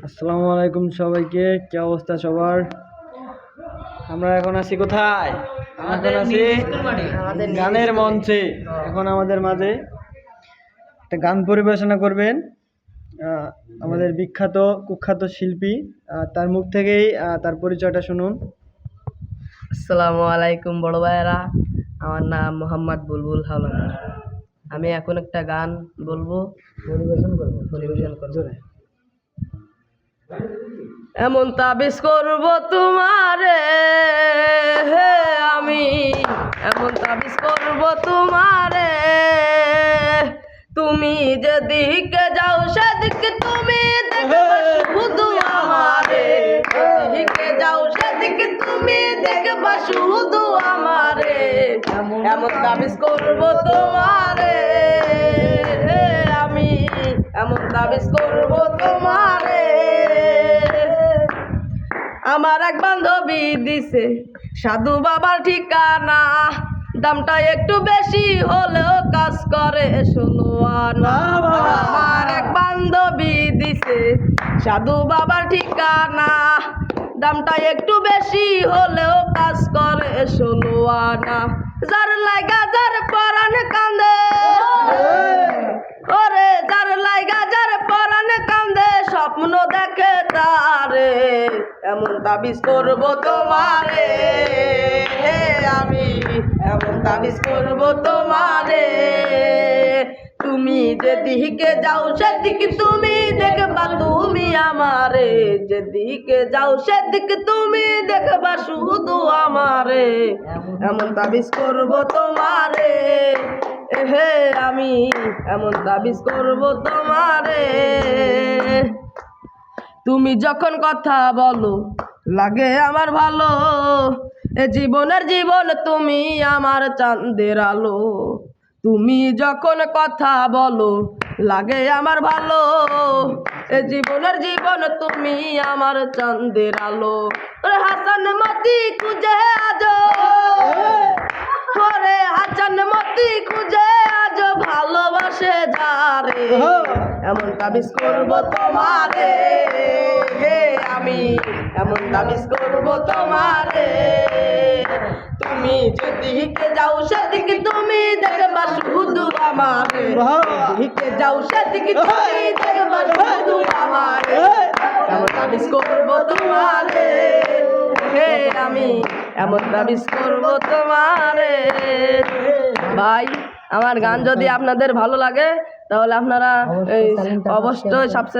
আসসালামু আলাইকুম সবাইকে, কি অবস্থা সবার? আমরা এখন আছি কোথায়? এখন আছি গানের মঞ্চে। এখন আমাদের মাঝে একটা গান পরিবেশনা করবেন আমাদের বিখ্যাত কুখ্যাত শিল্পী। তার মুখ থেকেই তার পরিচয়টা শুনুন। আসসালামু আলাইকুম বড় ভাইয়েরা, আমার নাম মোহাম্মদ বুলবুল হাওলাদার। আমি এখন একটা গান বলবো, পরিবেশন করবো। এমন তাবিজ করব তোমারে, আমি এমন তাবিজ করব তোমারে, তুমি যেদিকে যাও সেদিকে তুমি দেখবে শুধু আমারে, যেদিকে যাও সেদিকে তুমি দেখবে শুধু আমারে। এমন তাবিজ করব তোমারে, আমি এমন তাবিজ করব তোমারে। আমার এক বান্ধবী দিছে সাধু বাবার ঠিকানা, দামটা একটু বেশি হলেও কাজ করে 16 আনা। আমার এক বান্ধবী দিছে সাধু বাবার ঠিকানা, দামটা একটু বেশি হলেও কাজ করে 16 আনা। যার লাইগা যার পরাণ কান্দে, ওরে যার লাইগা যার পরাণ কান্দে, স্বপ্ন দেখে তারে। এমন তাবিজ করব তোমারে, আমি এমন তাবিজ করব তোমারে। তুমি যেদিকে যাও সেদিকে তুমি দেখবা তুমি আমারে, যেদিকে যাও সেদিকে তুমি দেখবা শুধু আমারে। এমন তাবিজ করব তোমারে, আমি এমন তাবিজ করব তোমারে। তুমি যখন কথা বলো লাগে আমার ভালো, এ জীবনের জীবন তুমি আমার চাঁদের আলো। তুমি যখন কথা বলো লাগে আমার ভালো, এ জীবনের জীবন তুমি আমার চাঁদের আলো। ওরে হাসান মতি খুঁজে আজো, ওরে হাসান মতি খুঁজে আজো ভালোবাসে যারে। এমন তাবিজ করব তোমারে, আমি এমন তাবিজ করব তোমারে। তুমি যেদিকে যাও সেদিকে তুমি দেখবা শুধু আমারে, যেদিকে যাও সেদিকে তুমি দেখবা শুধু আমারে। এমন তাবিজ করব তোমারে, আমি এমন তাবিজ করব তোমারে। ভাই, আমার গান যদি আপনাদের ভালো লাগে তাহলে আপনারা অবশ্যই সাবস্ক্রাইব